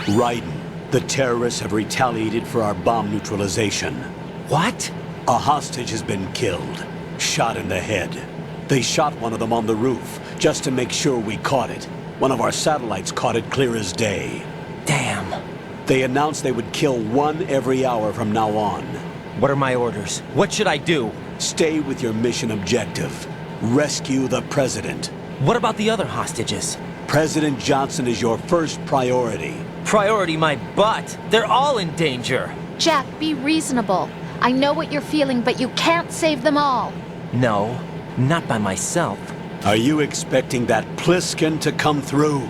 Raiden, the terrorists have retaliated for our bomb neutralization. What? A hostage has been killed, shot in the head. They shot one of them on the roof, just to make sure we caught it. One of our satellites caught it clear as day. Damn. They announced they would kill one every hour from now on. What are my orders? What should I do? Stay with your mission objective. Rescue the President. What about the other hostages? President Johnson is your first priority. Priority my butt. They're all in danger. Jack, be reasonable. I know what you're feeling, but you can't save them all. No, not by myself. Are you expecting that Pliskin to come through?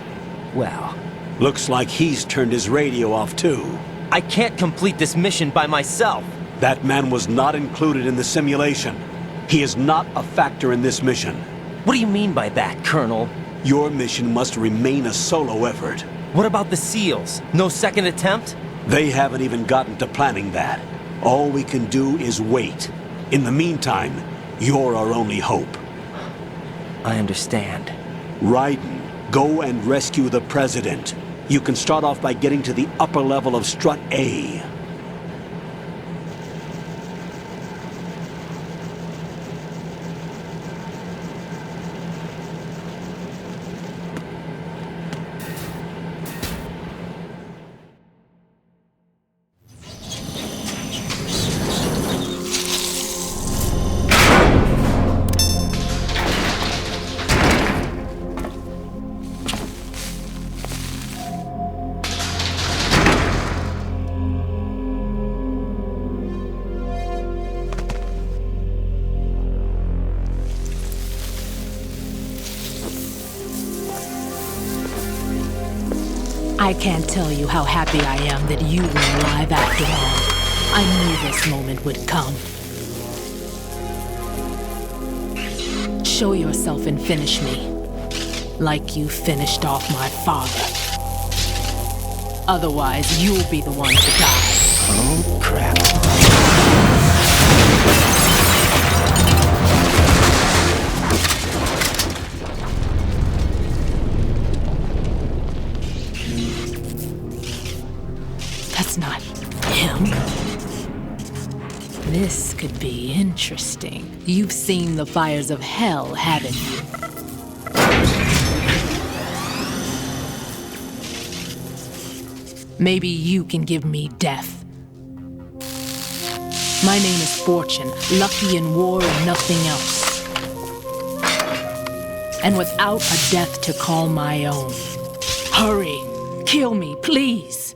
Well, Looks like he's turned his radio off too. I can't complete this mission by myself. That man was not included in the simulation. He is not a factor in this mission. What do you mean by that, Colonel? Your mission must remain a solo effort. What about the SEALs? No second attempt? They haven't even gotten to planning that. All we can do is wait. In the meantime, you're our only hope. I understand. Raiden, go and rescue the President. You can start off by getting to the upper level of Strut A. I can't tell you how happy I am that you were alive after all. I knew this moment would come. Show yourself and finish me, like you finished off my father. Otherwise, you'll be the one to die. Oh, crap. That's not him. This could be interesting. You've seen the fires of hell, haven't you? Maybe you can give me death. My name is Fortune, lucky in war and nothing else. And without a death to call my own. Hurry, kill me, please.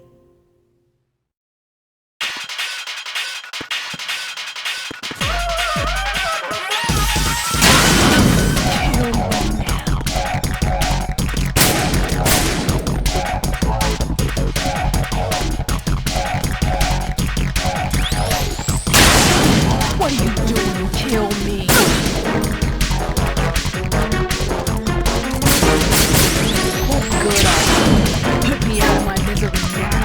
What are you doing? Kill me. What good are you? Put me out of my misery now.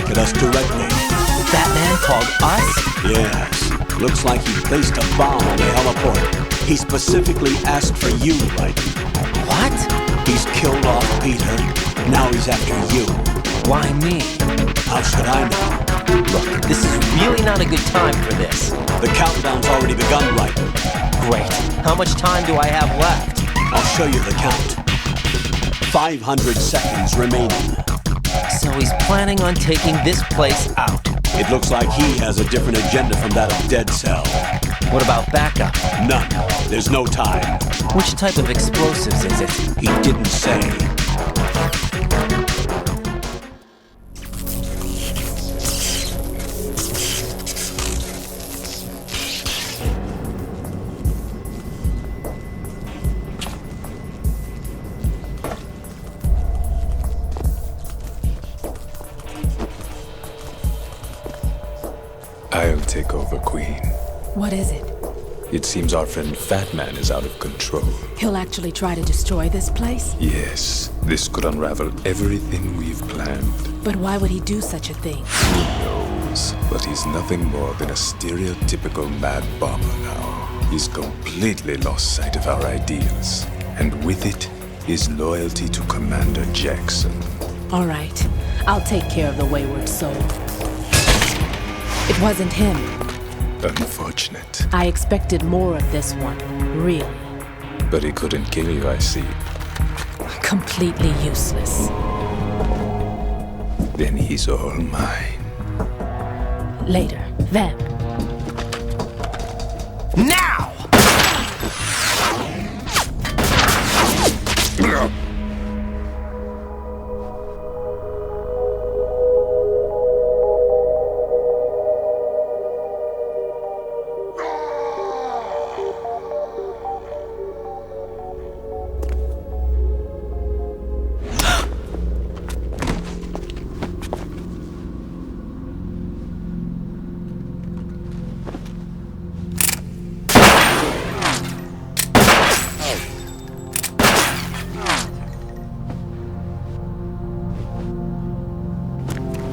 attack at us directly. That man called us? Yes. Looks like he placed a bomb on the heliport. He specifically asked for you, right? What? He's killed off Peter. Now he's after you. Why me? How should I know? Look, this is really not a good time for this. The countdown's already begun, right? Great. How much time do I have left? I'll show you the count. 500 seconds remaining. So he's planning on taking this place out. It looks like he has a different agenda from that of Dead Cell. What about backup? None. There's no time. Which type of explosives is it? He didn't say. I'll take over, Queen. What is it? It seems our friend Fat Man is out of control. He'll actually try to destroy this place? Yes, this could unravel everything we've planned. But why would he do such a thing? Who knows? But he's nothing more than a stereotypical mad bomber now. He's completely lost sight of our ideals. And with it, his loyalty to Commander Jackson. All right. I'll take care of the wayward soul. It wasn't him. Unfortunate. I expected more of this one, really. But he couldn't kill you, I see. Completely useless. Then he's all mine. Later, then. Now!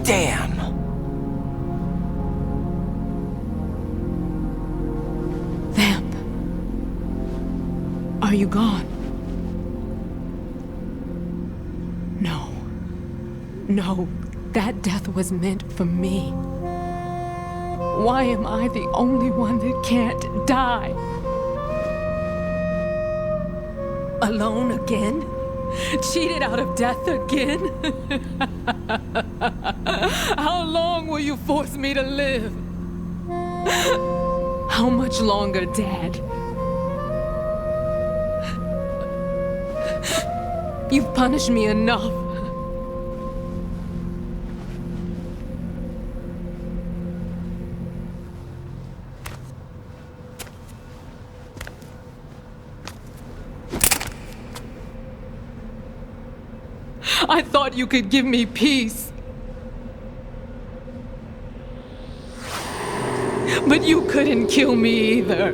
Damn! Vamp. Are you gone? No. No, that death was meant for me. Why am I the only one that can't die? Alone again? Cheated out of death again? How long will you force me to live? How much longer, Dad? You've punished me enough. I thought you could give me peace. But you couldn't kill me either.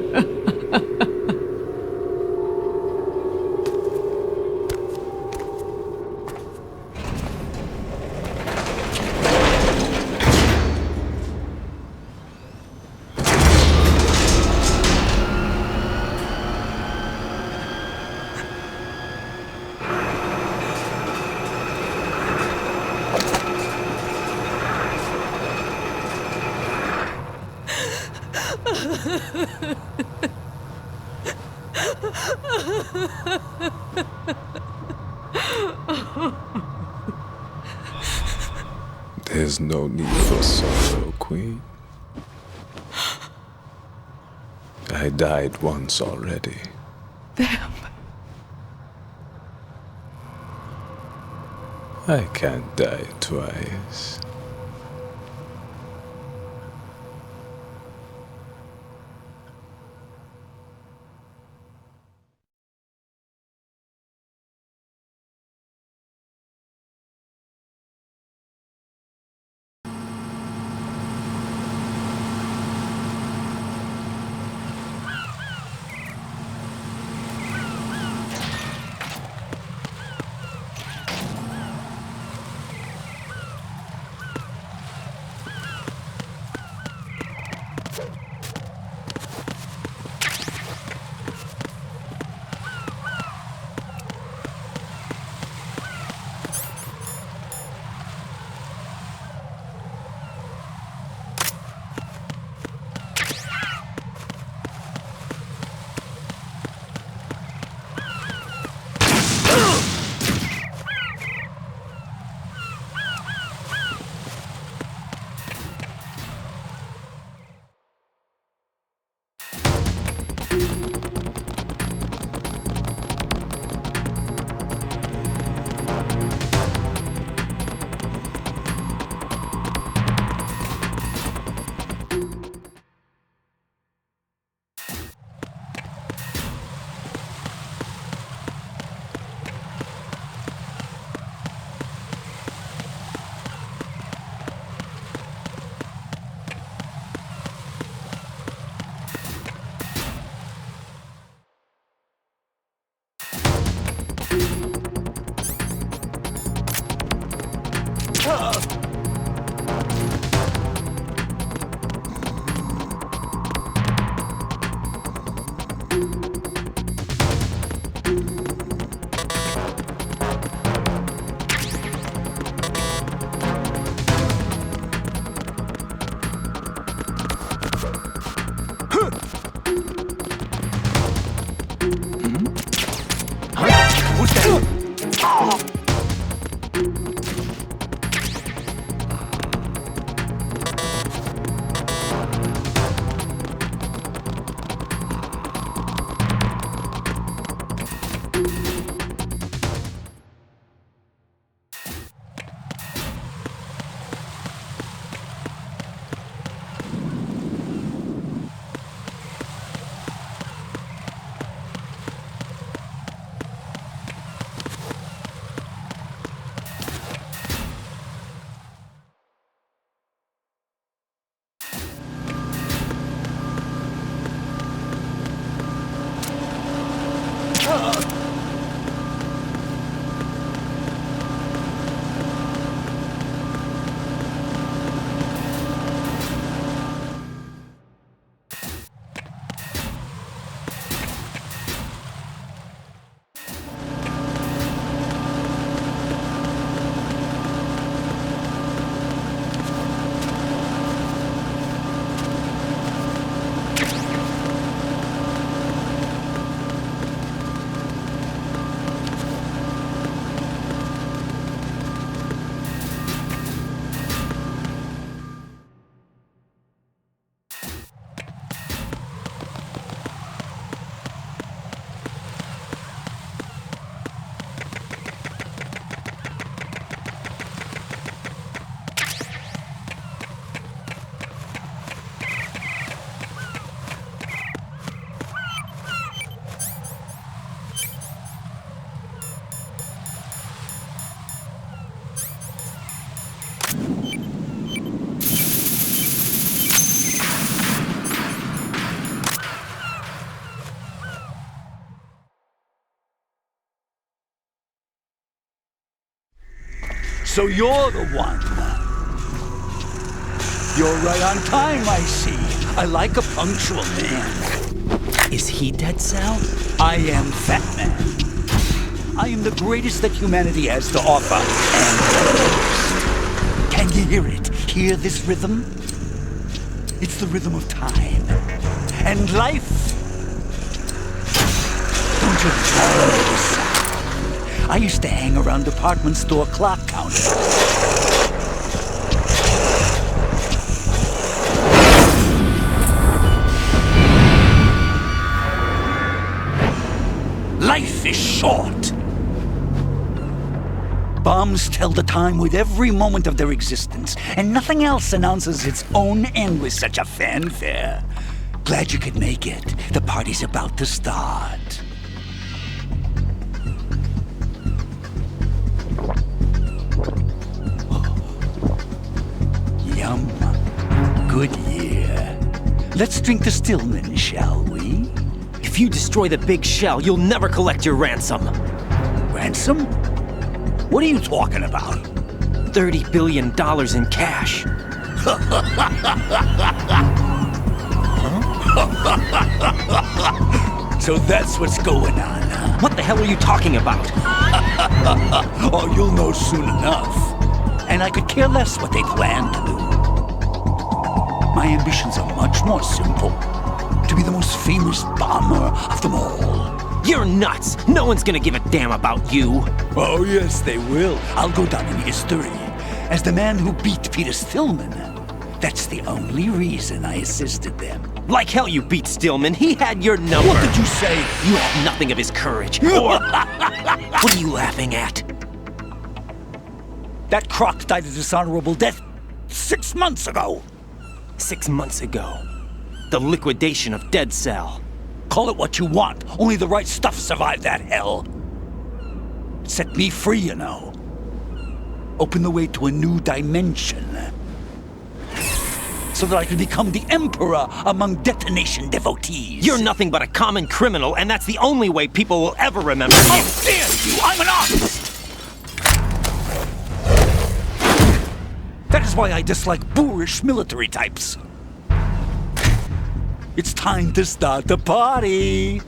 There's no need for sorrow, Queen. I died once already. Them. I can't die twice. Who's that? So you're the one. You're right on time, I see. I like a punctual man. Is he Dead Cell? I am Fat Man. I am the greatest that humanity has to offer, and can you hear it? Hear this rhythm? It's the rhythm of time and life. Don't you love this? I used to hang around department store clock counters. Life is short. Bombs tell the time with every moment of their existence, and nothing else announces its own end with such a fanfare. Glad you could make it. The party's about to start. Yum. Good year. Let's drink to Stillman, shall we? If you destroy the big shell, you'll never collect your ransom. Ransom? What are you talking about? $30 billion in cash. So that's what's going on, huh? What the hell are you talking about? Oh, you'll know soon enough. And I could care less what they plan to do. My ambitions are much more simple. To be the most famous bomber of them all. You're nuts! No one's gonna give a damn about you! Oh, yes, they will. I'll go down in history as the man who beat Peter Stillman. That's the only reason I assisted them. Like hell you beat Stillman. He had your number. What did you say? You have nothing of his courage. Or... What are you laughing at? That croc died a dishonorable death 6 months ago. 6 months ago. The liquidation of Dead Cell. Call it what you want. Only the right stuff survived that hell. It set me free, you know. Opened the way to a new dimension. So that I could become the emperor among detonation devotees. You're nothing but a common criminal, and that's the only way people will ever remember you. How dare you! I'm an artist! That is why I dislike boorish military types. It's time to start the party.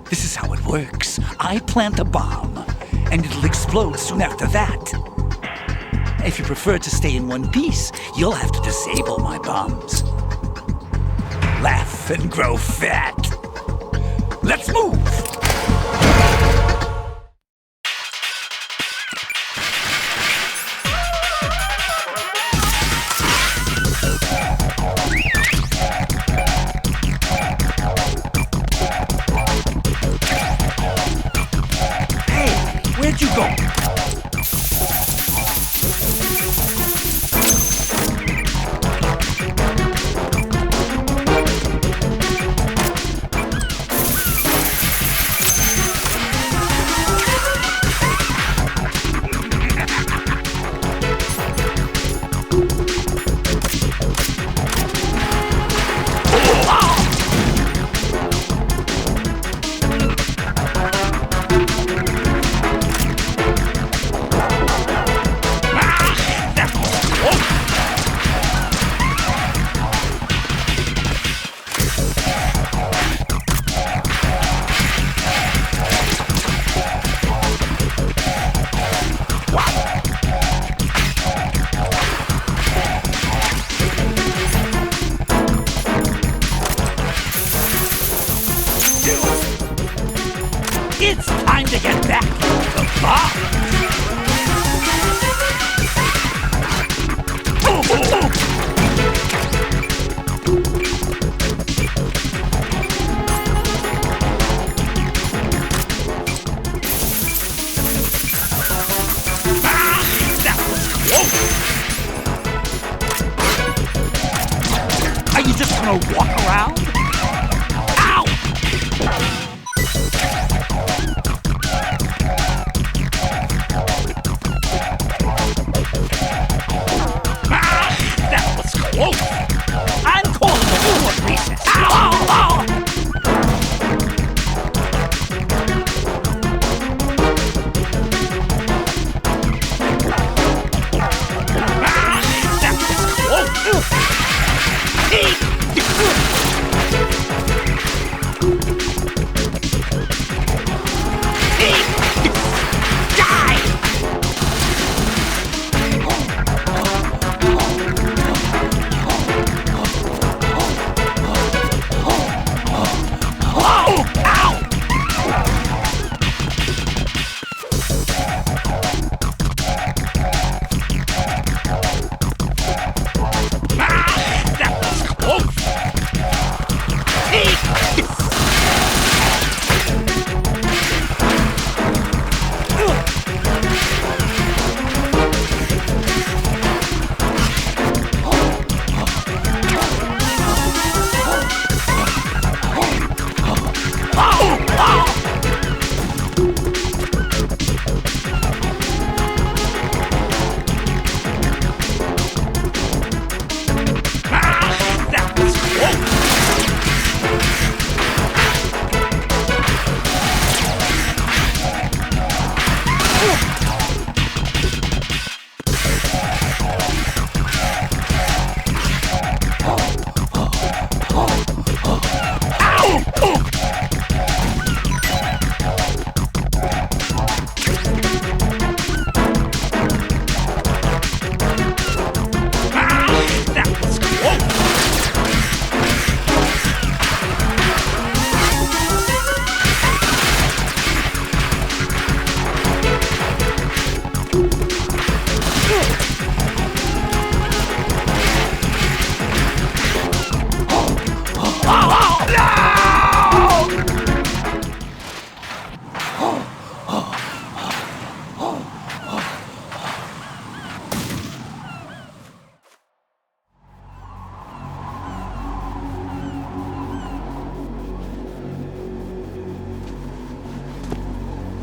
This is how it works. I plant a bomb, and it'll explode soon after that. If you prefer to stay in one piece, you'll have to disable my bombs. laugh and grow fat. Let's move! Where'd you go? It's time to get back to the bar! That was close! Are you just gonna walk around? Ow! I'm calling the war recess. Ow, ow, ow. That was close. Die!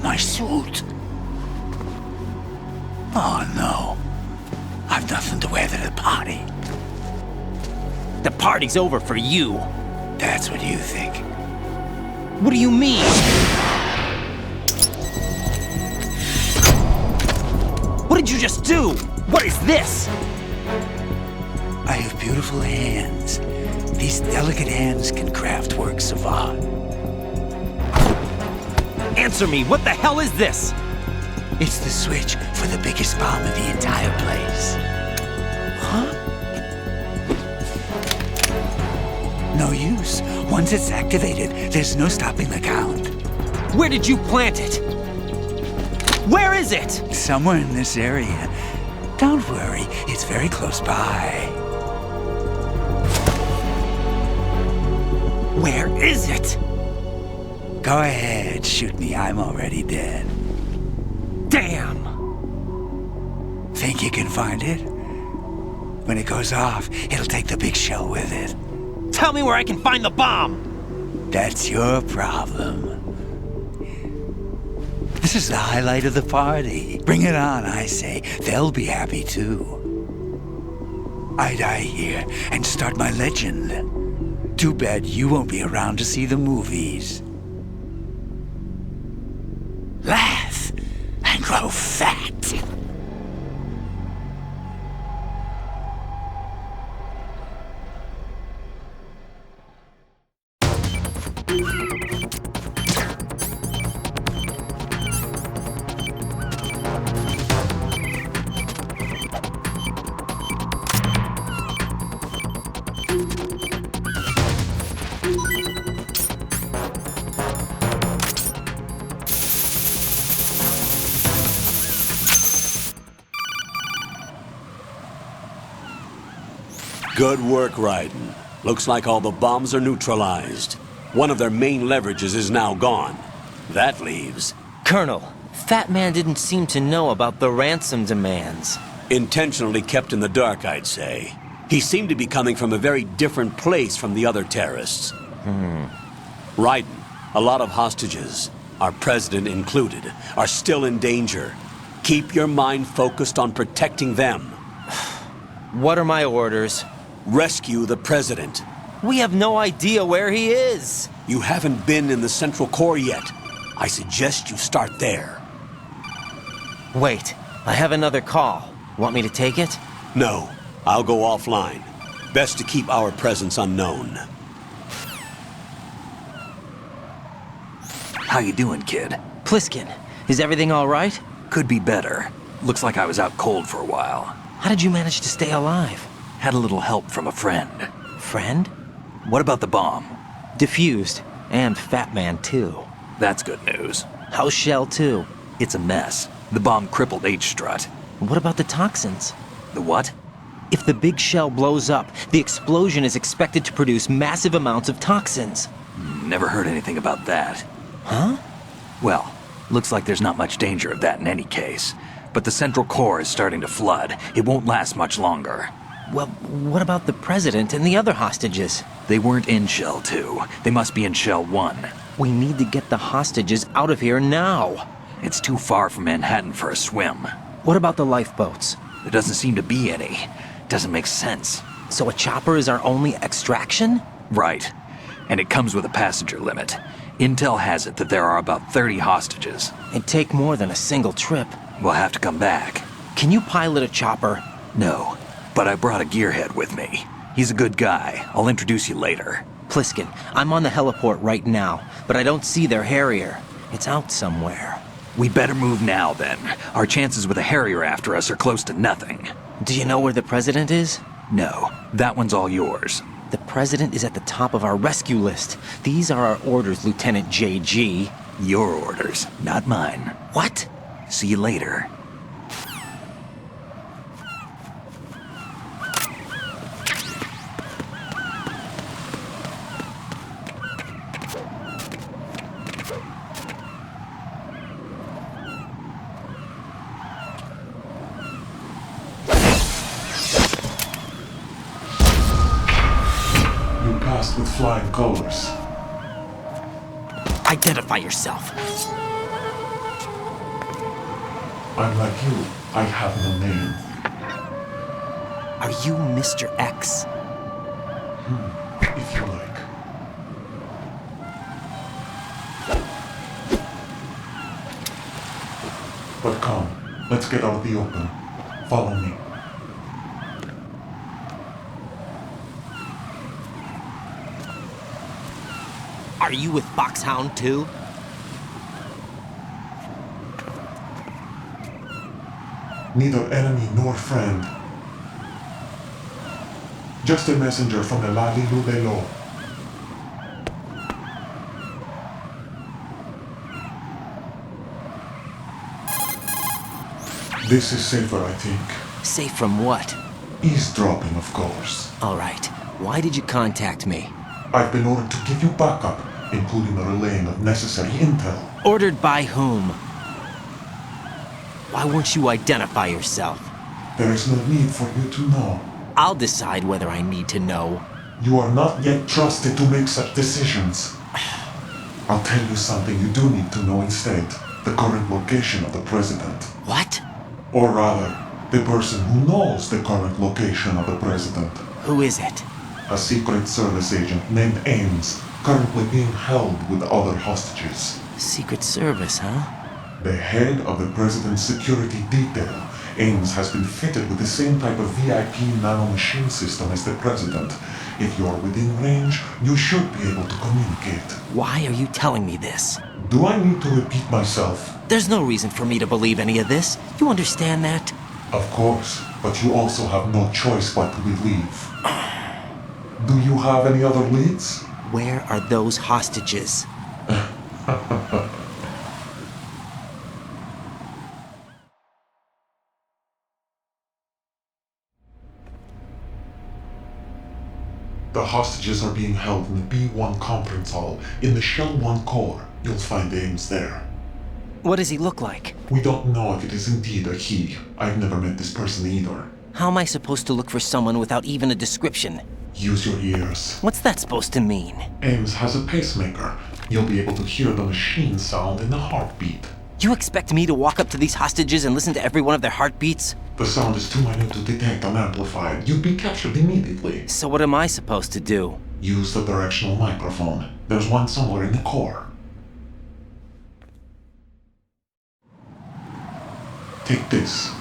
My suit. Oh no. I've nothing to wear to the party. The party's over for you. That's what you think. What do you mean? What did you just do? What is this? I have beautiful hands. These delicate hands can craft works of art. Answer me, what the hell is this? It's the switch for the biggest bomb in the entire place. Huh? No use. Once it's activated, there's no stopping the count. Where did you plant it? Where is it? Somewhere in this area. Don't worry, it's very close by. Where is it? Go ahead, shoot me. I'm already dead. Damn! Think you can find it? When it goes off, it'll take the big shell with it. Tell me where I can find the bomb! That's your problem. This is the highlight of the party. Bring it on, I say. They'll be happy too. I die here and start my legend. Too bad you won't be around to see the movies. Laugh and grow fat. Good work, Raiden. Looks like all the bombs are neutralized. One of their main leverages is now gone. That leaves... Colonel, Fat Man didn't seem to know about the ransom demands. Intentionally kept in the dark, I'd say. He seemed to be coming from a very different place from the other terrorists. Raiden, a lot of hostages, our president included, are still in danger. Keep your mind focused on protecting them. What are my orders? Rescue the president. We have no idea where he is. You haven't been in the Central Core yet. I suggest you start there. Wait, I have another call. Want me to take it? No, I'll go offline. Best to keep our presence unknown. How you doing, kid? Pliskin, is everything all right? Could be better. Looks like I was out cold for a while. How did you manage to stay alive? Had a little help from a friend. Friend? What about the bomb? Diffused. And Fat Man, too. That's good news. How's Shell, too? It's a mess. The bomb crippled H-Strut. What about the toxins? The what? If the big shell blows up, the explosion is expected to produce massive amounts of toxins. Never heard anything about that. Huh? Well, looks like there's not much danger of that in any case. But the Central Core is starting to flood. It won't last much longer. Well, what about the president and the other hostages? They weren't in Shell 2. They must be in Shell 1. We need to get the hostages out of here now. It's too far from Manhattan for a swim. What about the lifeboats? There doesn't seem to be any. Doesn't make sense. So a chopper is our only extraction? Right. And it comes with a passenger limit. Intel has it that there are about 30 hostages. It'd take more than a single trip. We'll have to come back. Can you pilot a chopper? No, but I brought a gearhead with me. He's a good guy. I'll introduce you later. Pliskin, I'm on the heliport right now, but I don't see their Harrier. It's out somewhere. We better move now, then. Our chances with a Harrier after us are close to nothing. Do you know where the president is? No, that one's all yours. The president is at the top of our rescue list. These are our orders, Lieutenant JG. Your orders, not mine. What? See you later. You passed with flying colors. Identify yourself. I'm like you. I have no name. Are you Mr. X? If you like. But come, let's get out of the open. Follow me. Are you with Foxhound too? Neither enemy nor friend. Just a messenger from the Lali Lubelo. This is safer, I think. Safe from what? Eavesdropping, of course. Alright, why did you contact me? I've been ordered to give you backup, including the relaying of necessary intel. Ordered by whom? Why won't you identify yourself? There is no need for you to know. I'll decide whether I need to know. You are not yet trusted to make such decisions. I'll tell you something you do need to know instead. The current location of the president. What? Or rather, the person who knows the current location of the president. Who is it? A Secret Service agent named Ames, currently being held with other hostages. Secret Service, huh? The head of the president's security detail, Ames, has been fitted with the same type of VIP nanomachine system as the president. If you're within range, you should be able to communicate. Why are you telling me this? Do I need to repeat myself? There's no reason for me to believe any of this. You understand that? Of course, but you also have no choice but to believe. Do you have any other leads? Where are those hostages? The hostages are being held in the B1 conference hall in the Shell 1 core. You'll find Ames there. What does he look like? We don't know if it is indeed a he. I've never met this person either. How am I supposed to look for someone without even a description? Use your ears. What's that supposed to mean? Ames has a pacemaker. You'll be able to hear the machine sound in the heartbeat. You expect me to walk up to these hostages and listen to every one of their heartbeats? The sound is too minute to detect unamplified. You'd be captured immediately. So what am I supposed to do? Use the directional microphone. There's one somewhere in the core. Take this.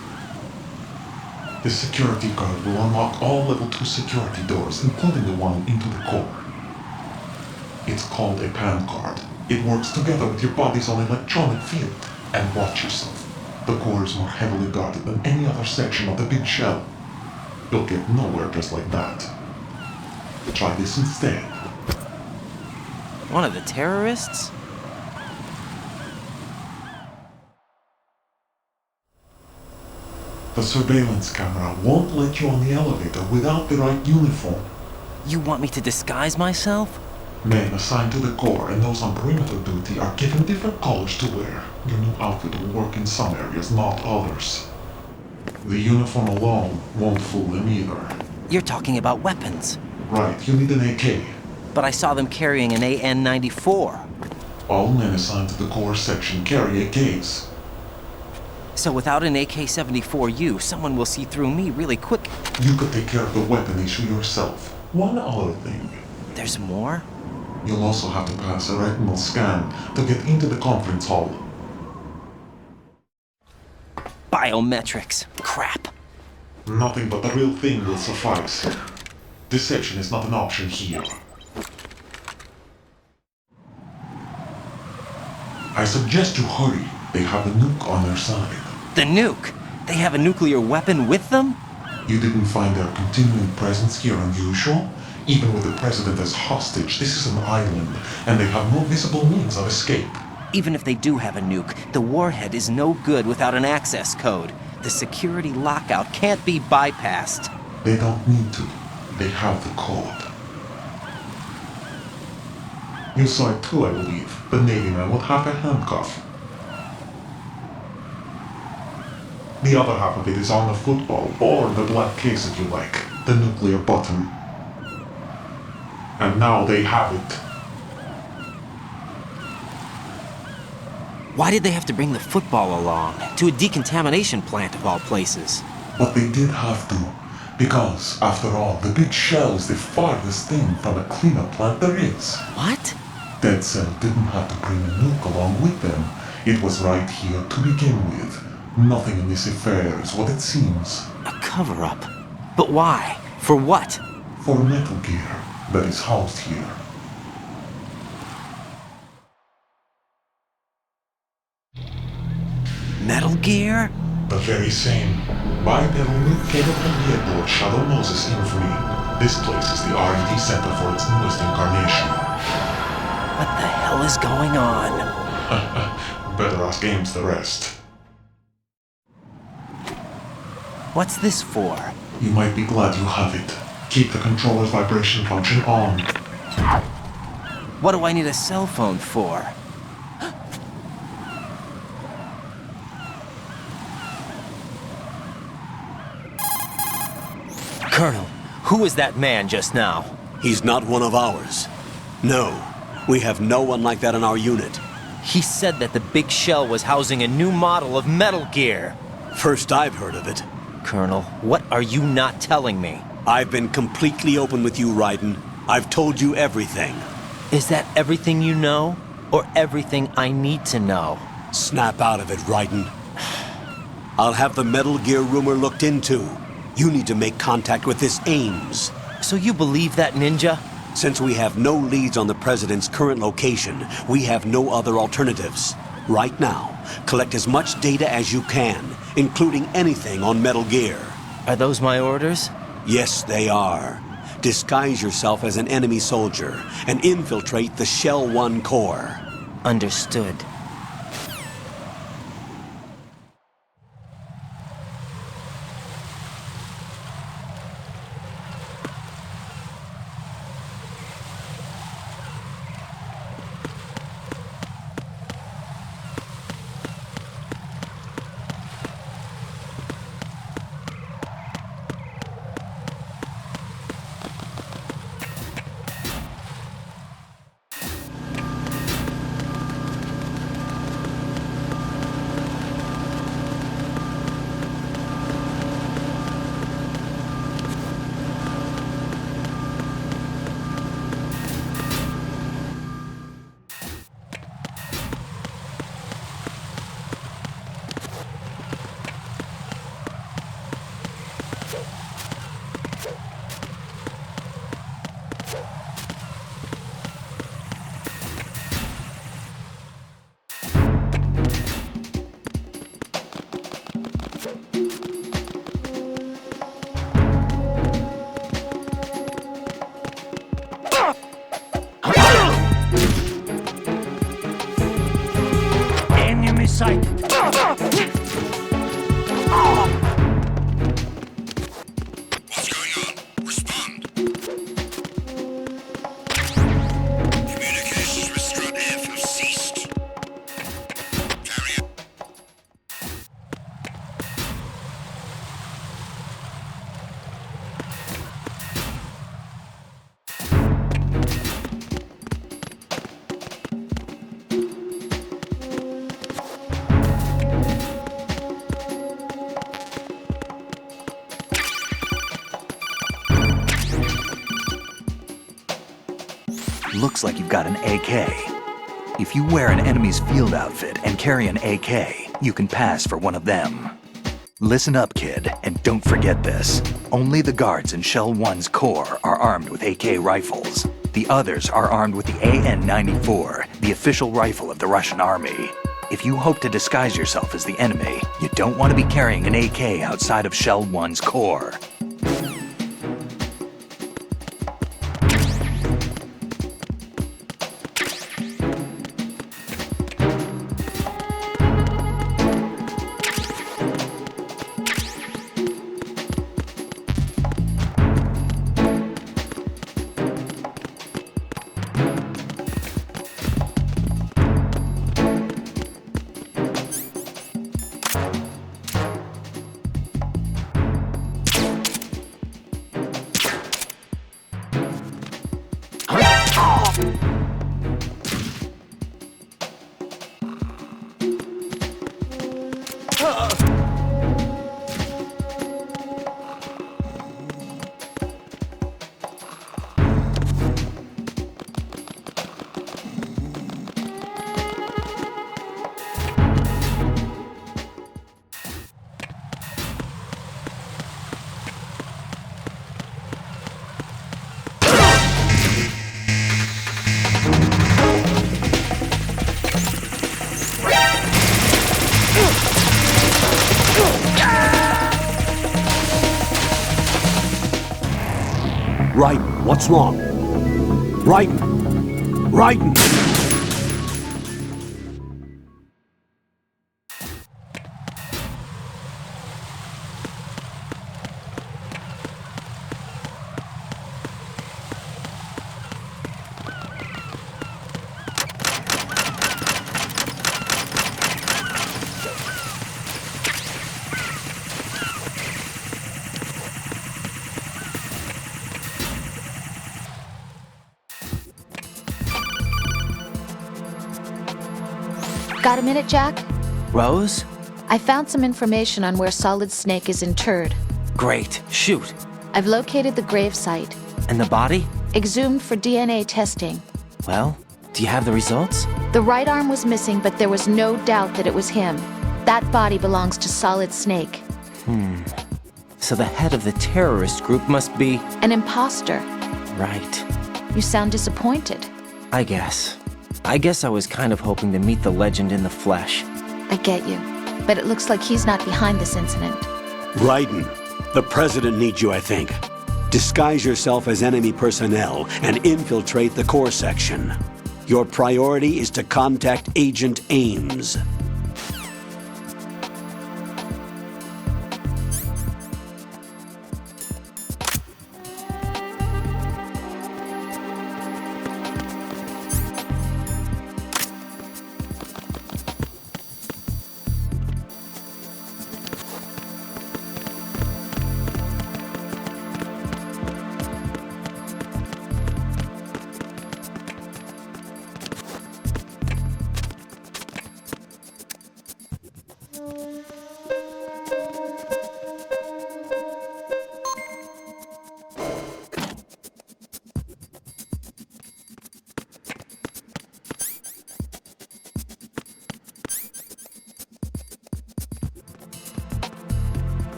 The security card will unlock all level 2 security doors, including the one into the core. It's called a PAN card. It works together with your body's own electronic field. And watch yourself. The core is more heavily guarded than any other section of the big shell. You'll get nowhere just like that. Try this instead. One of the terrorists? The surveillance camera won't let you on the elevator without the right uniform. You want me to disguise myself? Men assigned to the core and those on perimeter duty are given different colors to wear. Your new outfit will work in some areas, not others. The uniform alone won't fool them either. You're talking about weapons. Right, you need an AK. But I saw them carrying an AN-94. All men assigned to the core section carry AKs. So without an AK-74U, someone will see through me really quick. You could take care of the weapon issue yourself. One other thing. There's more? You'll also have to pass a retinal scan to get into the conference hall. Biometrics. Crap. Nothing but the real thing will suffice. Deception is not an option here. I suggest you hurry. They have the nuke on their side. The nuke? They have a nuclear weapon with them? You didn't find their continuing presence here unusual? Even with the president as hostage, this is an island, and they have no visible means of escape. Even if they do have a nuke, the warhead is no good without an access code. The security lockout can't be bypassed. They don't need to. They have the code. You saw it too, I believe. The Navy man with half a handcuff. The other half of it is on the football, or the black case if you like. The nuclear button. And now they have it. Why did they have to bring the football along? To a decontamination plant of all places. But they did have to. Because, after all, the big shell is the farthest thing from a cleanup plant there is. What? Dead Cell didn't have to bring a nuke along with them. It was right here to begin with. Nothing in this affair is what it seems. A cover-up? But why? For what? For Metal Gear that is housed here. Metal Gear? The very same. Bipedal nuke came from the aboard Shadow Moses infamy. This place is the R&D center for its newest incarnation. What the hell is going on? Better ask Ames the rest. What's this for? You might be glad you have it. Keep the controller's vibration function on. What do I need a cell phone for? Colonel, who is that man just now? He's not one of ours. No, we have no one like that in our unit. He said that the big shell was housing a new model of Metal Gear. First I've heard of it. Colonel, what are you not telling me? I've been completely open with you, Raiden. I've told you everything. Is that everything you know? Or everything I need to know? Snap out of it, Raiden. I'll have the Metal Gear rumor looked into. You need to make contact with this Ames. So you believe that, Ninja? Since we have no leads on the President's current location, we have no other alternatives. Right now, collect as much data as you can, including anything on Metal Gear. Are those my orders? Yes, they are. Disguise yourself as an enemy soldier and infiltrate the Shell 1 core. Understood. Enemy sighted. What's going on? Respond. Communications with Strut F have ceased. Carry on. Looks like you've got an AK. If you wear an enemy's field outfit and carry an AK, you can pass for one of them. Listen up, kid, and don't forget this. Only the guards in Shell 1's core are armed with AK rifles. The others are armed with the AN-94, the official rifle of the Russian army. If you hope to disguise yourself as the enemy, you don't want to be carrying an AK outside of Shell 1's core. Raiden, what's wrong? Raiden! Raiden! Got a minute, Jack? Rose? I found some information on where Solid Snake is interred. Great. Shoot. I've located the gravesite. And the body? Exhumed for DNA testing. Well, do you have the results? The right arm was missing, but there was no doubt that it was him. That body belongs to Solid Snake. So the head of the terrorist group must be... An imposter. Right. You sound disappointed. I guess I was kind of hoping to meet the legend in the flesh. I get you. But it looks like he's not behind this incident. Raiden, the president needs you, I think. Disguise yourself as enemy personnel and infiltrate the core section. Your priority is to contact Agent Ames.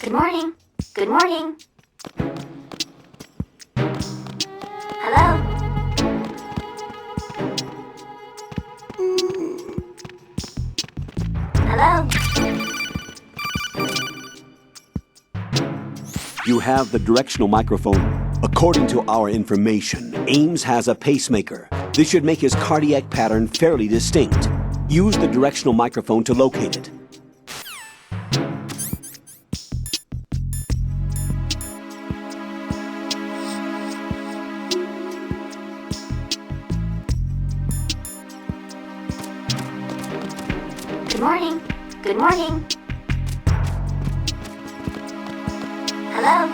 Good morning. Good morning. Hello? Hello? You have the directional microphone. According to our information, Ames has a pacemaker. This should make his cardiac pattern fairly distinct. Use the directional microphone to locate it. Good morning. Good morning. Hello?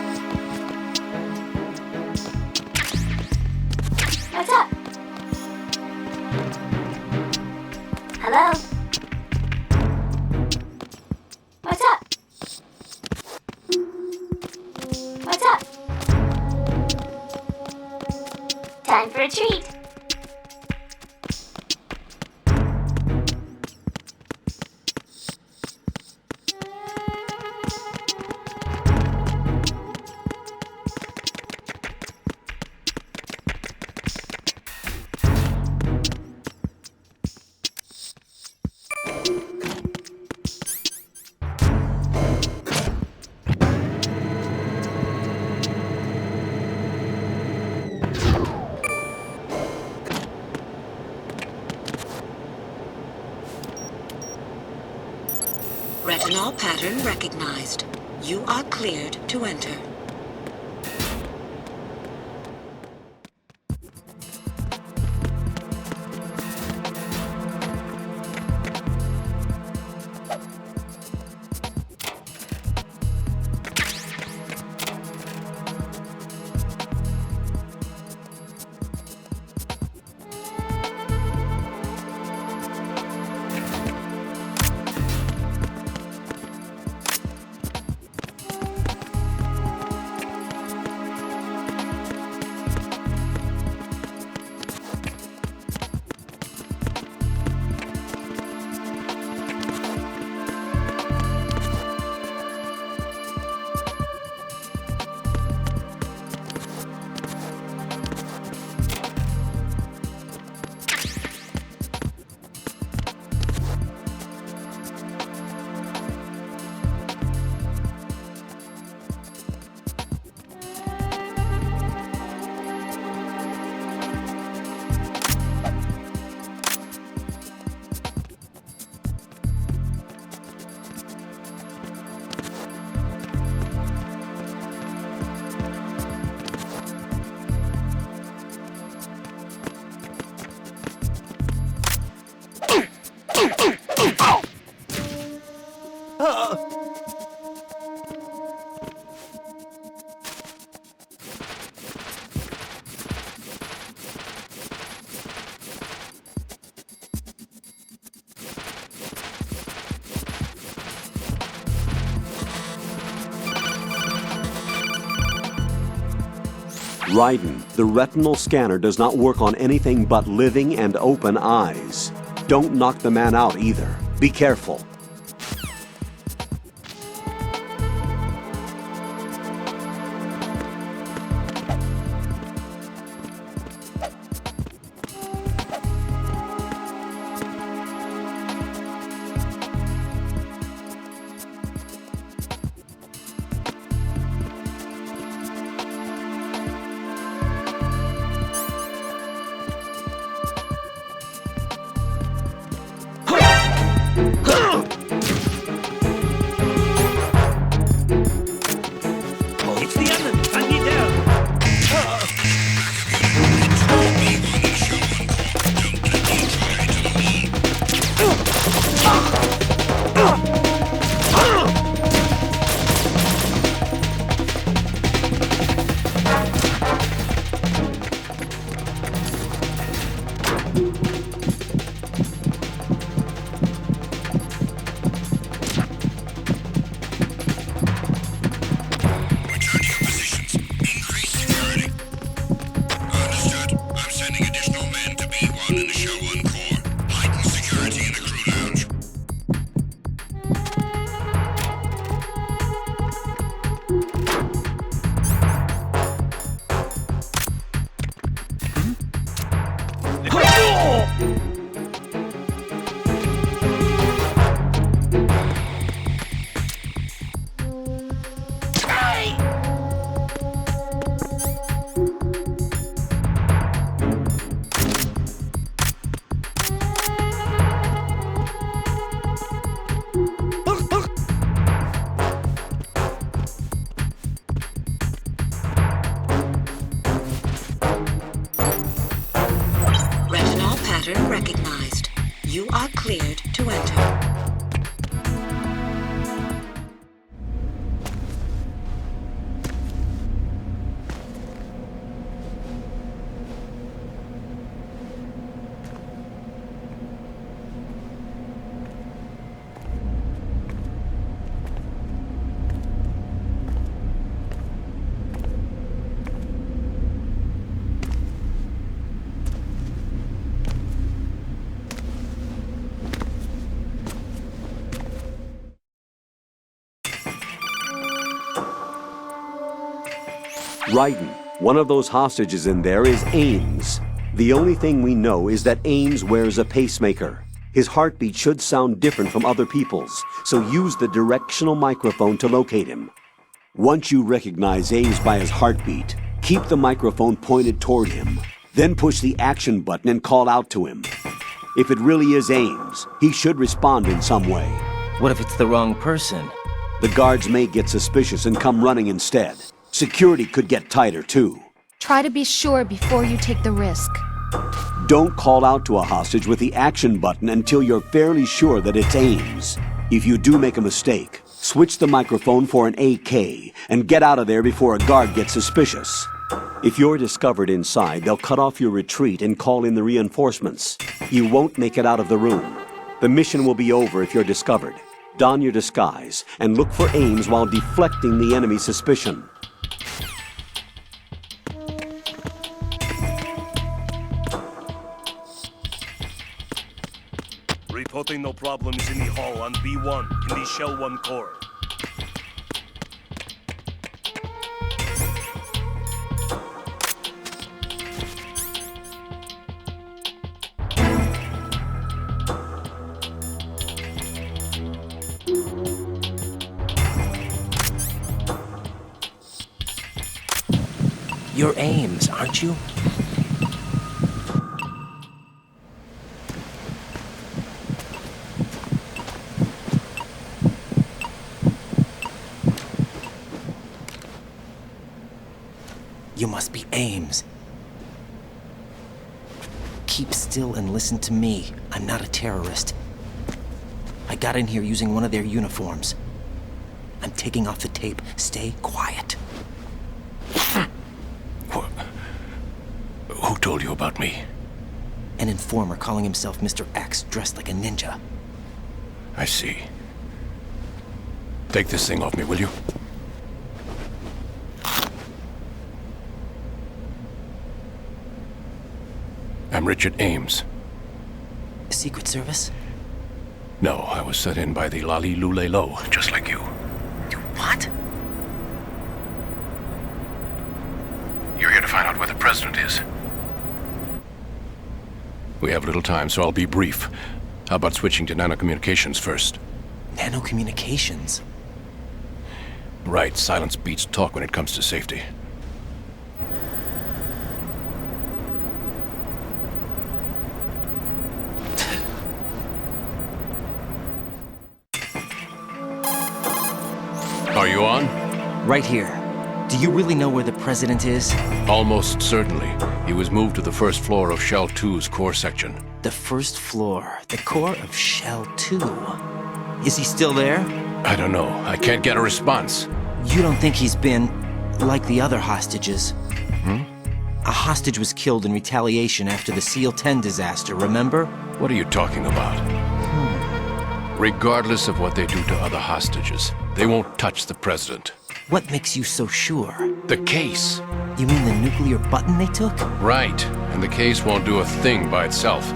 What's up? Hello? What's up? What's up? Time for a treat. Retinol pattern recognized. You are cleared to enter. Raiden, the retinal scanner does not work on anything but living and open eyes. Don't knock the man out either. Be careful. Recognized. You are cleared to enter. Raiden, one of those hostages in there is Ames. The only thing we know is that Ames wears a pacemaker. His heartbeat should sound different from other people's, so use the directional microphone to locate him. Once you recognize Ames by his heartbeat, keep the microphone pointed toward him. Then push the action button and call out to him. If it really is Ames, he should respond in some way. What if it's the wrong person? The guards may get suspicious and come running instead. Security could get tighter, too. Try to be sure before you take the risk. Don't call out to a hostage with the action button until you're fairly sure that it's Ames. If you do make a mistake, switch the microphone for an AK and get out of there before a guard gets suspicious. If you're discovered inside, they'll cut off your retreat and call in the reinforcements. You won't make it out of the room. The mission will be over if you're discovered. Don your disguise and look for Ames while deflecting the enemy's suspicion. Reporting no problems in the hall on B1 in the Shell 1 core. You're Ames, aren't you? You must be Ames. Keep still and listen to me. I'm not a terrorist. I got in here using one of their uniforms. I'm taking off the tape. Stay quiet. Who told you about me? An informer calling himself Mr. X, dressed like a ninja. I see. Take this thing off me, will you? I'm Richard Ames. Secret Service? No, I was sent in by the Lali Lule Lo, just like you. What? You're here to find out where the president is. We have little time, so I'll be brief. How about switching to nanocommunications first? Nanocommunications? Right, silence beats talk when it comes to safety. Are you on? Right here. Do you really know where the president is? Almost certainly. He was moved to the first floor of Shell 2's core section. The first floor, the core of Shell 2. Is he still there? I don't know. I can't get a response. You don't think he's been like the other hostages? A hostage was killed in retaliation after the SEAL 10 disaster, remember? What are you talking about? Regardless of what they do to other hostages, they won't touch the president. What makes you so sure? The case. You mean the nuclear button they took? Right. And the case won't do a thing by itself.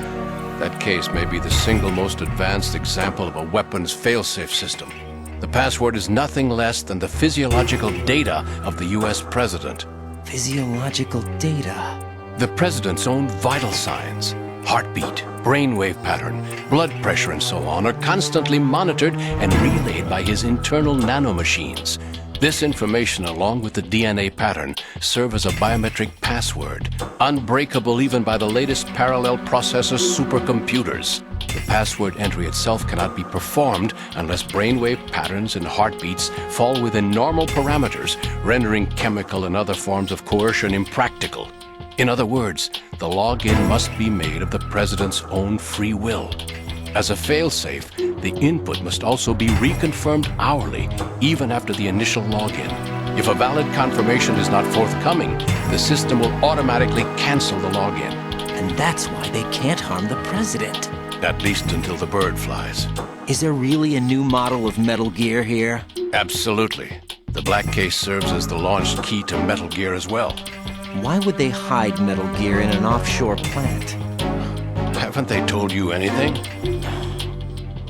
That case may be the single most advanced example of a weapons failsafe system. The password is nothing less than the physiological data of the US president. Physiological data? The president's own vital signs, heartbeat, brainwave pattern, blood pressure and so on are constantly monitored and relayed by his internal nanomachines. This information, along with the DNA pattern, serve as a biometric password, unbreakable even by the latest parallel processor supercomputers. The password entry itself cannot be performed unless brainwave patterns and heartbeats fall within normal parameters, rendering chemical and other forms of coercion impractical. In other words, the login must be made of the president's own free will. As a failsafe, the input must also be reconfirmed hourly, even after the initial login. If a valid confirmation is not forthcoming, the system will automatically cancel the login. And that's why they can't harm the president. At least until the bird flies. Is there really a new model of Metal Gear here? Absolutely. The black case serves as the launch key to Metal Gear as well. Why would they hide Metal Gear in an offshore plant? Haven't they told you anything?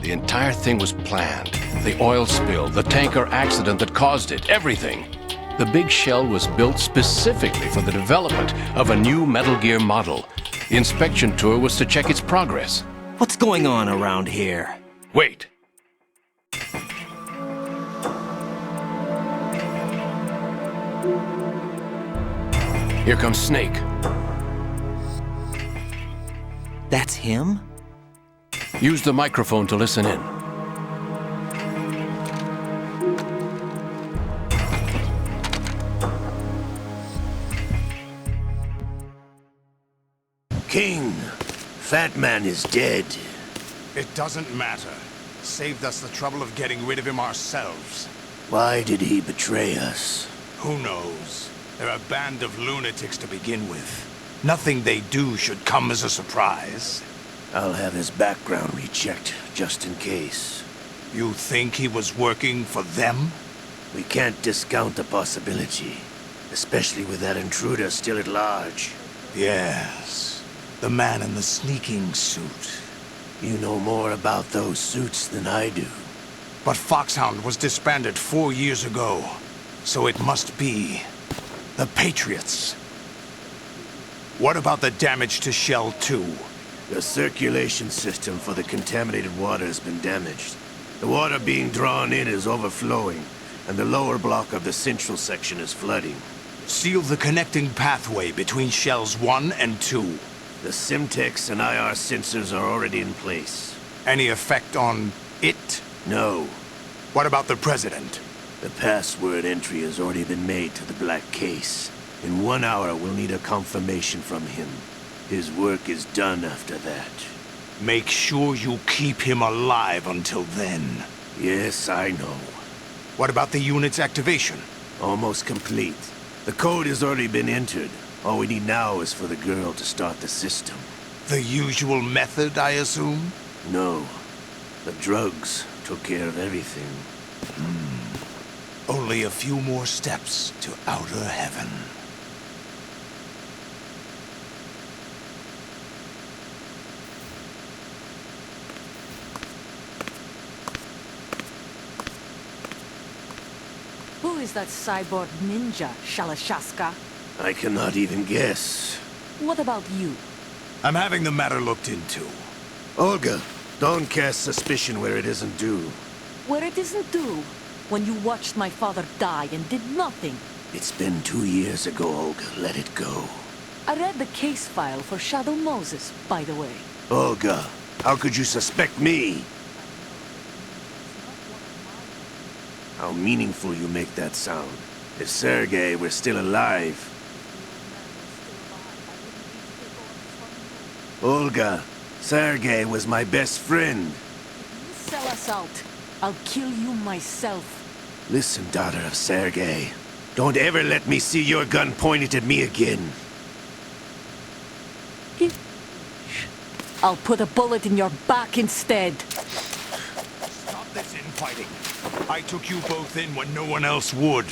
The entire thing was planned. The oil spill, the tanker accident that caused it, everything. The big shell was built specifically for the development of a new Metal Gear model. The inspection tour was to check its progress. What's going on around here? Wait. Here comes Snake. That's him? Use the microphone to listen in. King, Fat Man is dead. It doesn't matter. Saved us the trouble of getting rid of him ourselves. Why did he betray us? Who knows? They're a band of lunatics to begin with. Nothing they do should come as a surprise. I'll have his background rechecked, just in case. You think he was working for them? We can't discount the possibility, especially with that intruder still at large. Yes, the man in the sneaking suit. You know more about those suits than I do. But Foxhound was disbanded 4 years ago, so it must be the Patriots. What about the damage to Shell 2? The circulation system for the contaminated water has been damaged. The water being drawn in is overflowing, and the lower block of the central section is flooding. Seal the connecting pathway between Shells 1 and 2. The Simtex and IR sensors are already in place. Any effect on it? No. What about the President? The password entry has already been made to the black case. In 1 hour, we'll need a confirmation from him. His work is done after that. Make sure you keep him alive until then. Yes, I know. What about the unit's activation? Almost complete. The code has already been entered. All we need now is for the girl to start the system. The usual method, I assume? No. The drugs took care of everything. Only a few more steps to outer heaven. Who is that cyborg ninja, Shalashaska? I cannot even guess. What about you? I'm having the matter looked into. Olga, don't cast suspicion where it isn't due. Where it isn't due? When you watched my father die and did nothing. It's been 2 years ago, Olga. Let it go. I read the case file for Shadow Moses, by the way. Olga, how could you suspect me? How meaningful you make that sound. If Sergei were still alive... Olga, Sergei was my best friend. If you sell us out, I'll kill you myself. Listen, daughter of Sergei. Don't ever let me see your gun pointed at me again. I'll put a bullet in your back instead. Stop this infighting. I took you both in when no one else would.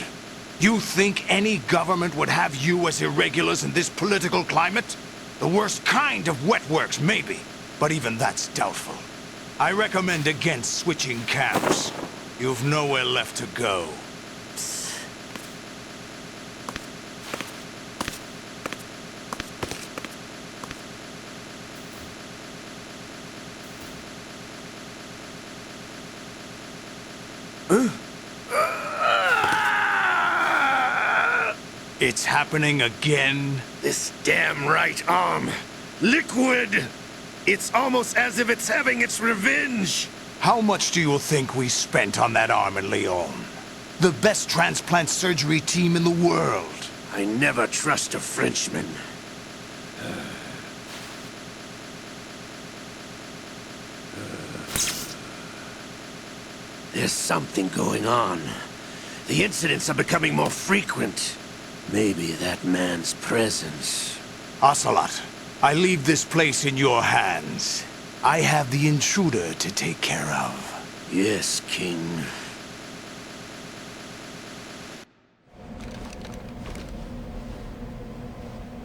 You think any government would have you as irregulars in this political climate? The worst kind of wet works, maybe. But even that's doubtful. I recommend against switching camps. You've nowhere left to go. It's happening again? This damn right arm. Liquid! It's almost as if it's having its revenge. How much do you think we spent on that arm in Lyon? The best transplant surgery team in the world. I never trust a Frenchman. There's something going on. The incidents are becoming more frequent. Maybe that man's presence. Ocelot, I leave this place in your hands. I have the intruder to take care of. Yes, King.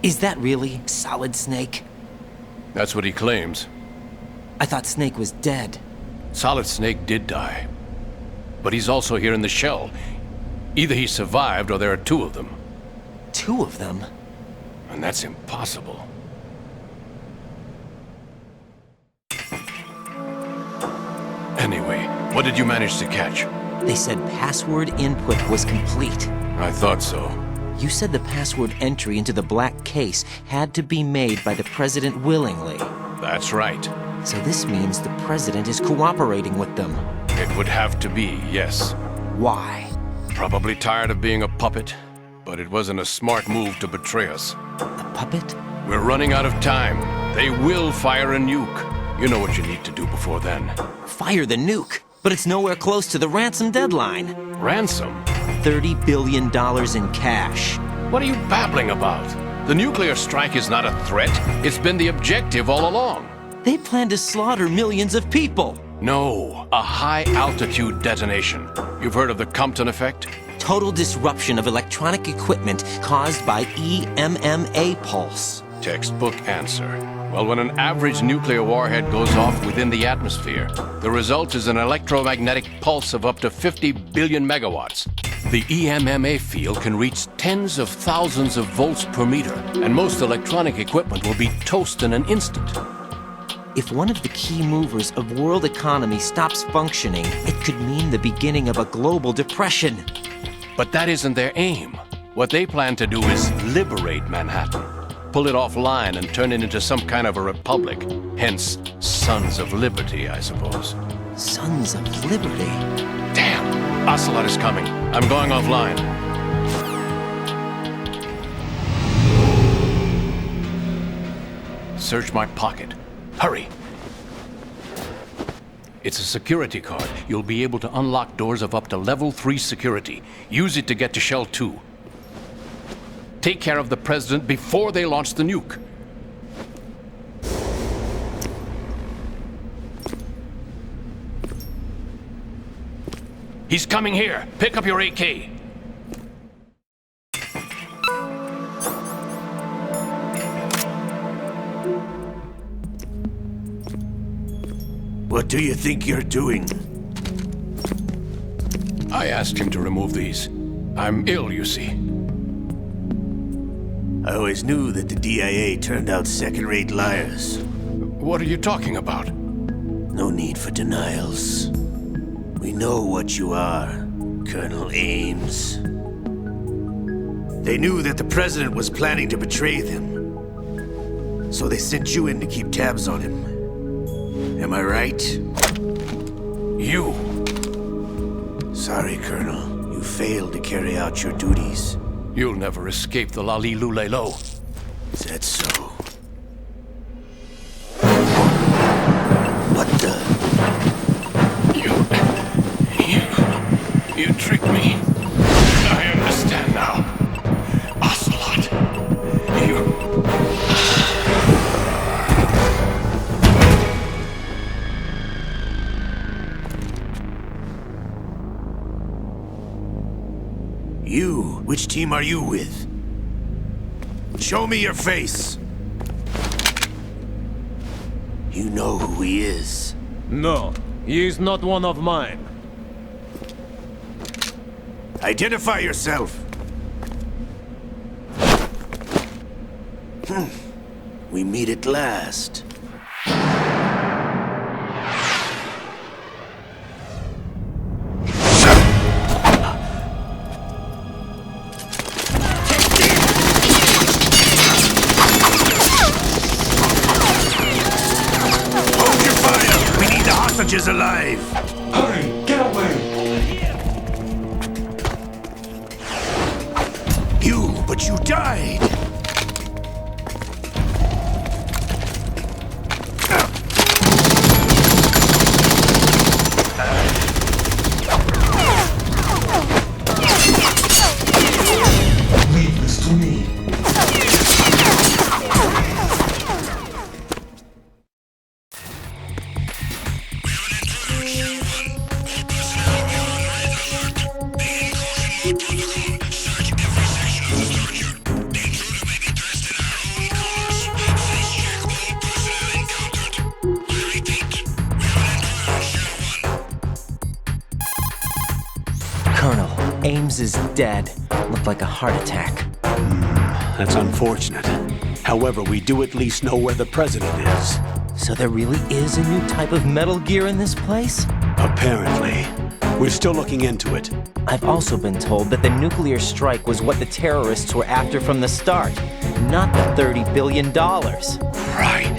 Is that really Solid Snake? That's what he claims. I thought Snake was dead. Solid Snake did die. But he's also here in the shell. Either he survived or there are two of them. Two of them? And that's impossible. Anyway, what did you manage to catch? They said password input was complete. I thought so. You said the password entry into the black case had to be made by the President willingly. That's right. So this means the President is cooperating with them. It would have to be, yes. Why? Probably tired of being a puppet, but it wasn't a smart move to betray us. A puppet? We're running out of time. They will fire a nuke. You know what you need to do before then. Fire the nuke? But it's nowhere close to the ransom deadline. Ransom? $30 billion in cash. What are you babbling about? The nuclear strike is not a threat. It's been the objective all along. They plan to slaughter millions of people. No, a high-altitude detonation. You've heard of the Compton effect? Total disruption of electronic equipment caused by EMMA pulse. Textbook answer. Well, when an average nuclear warhead goes off within the atmosphere, the result is an electromagnetic pulse of up to 50 billion megawatts. The EMMA field can reach tens of thousands of volts per meter, and most electronic equipment will be toast in an instant. If one of the key movers of world economy stops functioning, it could mean the beginning of a global depression. But that isn't their aim. What they plan to do is liberate Manhattan. Pull it offline and turn it into some kind of a republic. Hence, Sons of Liberty, I suppose. Sons of Liberty? Damn! Ocelot is coming. I'm going offline. Search my pocket. Hurry! It's a security card. You'll be able to unlock doors of up to level 3 security. Use it to get to Shell 2. Take care of the President before they launch the nuke. He's coming here. Pick up your AK. What do you think you're doing? I asked him to remove these. I'm ill, you see. I always knew that the DIA turned out second-rate liars. What are you talking about? No need for denials. We know what you are, Colonel Ames. They knew that the President was planning to betray them. So they sent you in to keep tabs on him. Am I right? You! Sorry, Colonel. You failed to carry out your duties. You'll never escape the Lali-Lulelo. Is that so? What the? You tricked me. I understand now. Ocelot. You? Which team are you with? Show me your face. You know who he is. No, he is not one of mine. Identify yourself. We meet at last. Hold your fire! We need the hostages alive! Hurry! Get away! But you died! Leave this to me. Ames is dead. Looked like a heart attack. That's unfortunate. However, we do at least know where the President is. So there really is a new type of Metal Gear in this place? Apparently. We're still looking into it. I've also been told that the nuclear strike was what the terrorists were after from the start, not the $30 billion. Right.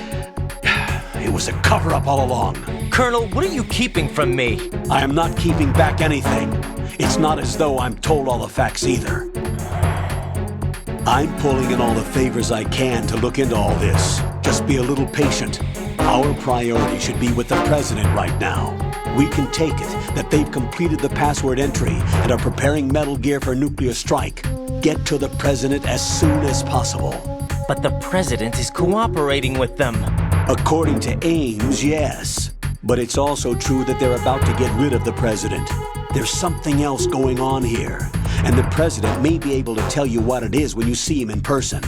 It was a cover-up all along. Colonel, what are you keeping from me? I am not keeping back anything. It's not as though I'm told all the facts either. I'm pulling in all the favors I can to look into all this. Just be a little patient. Our priority should be with the President right now. We can take it that they've completed the password entry and are preparing Metal Gear for nuclear strike. Get to the President as soon as possible. But the President is cooperating with them. According to Ames, yes. But it's also true that they're about to get rid of the President. There's something else going on here, and the President may be able to tell you what it is when you see him in person.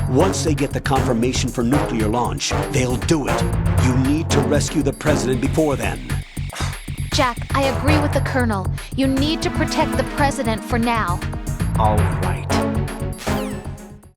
Once they get the confirmation for nuclear launch, they'll do it. You need to rescue the President before then. Jack, I agree with the Colonel. You need to protect the President for now. All right.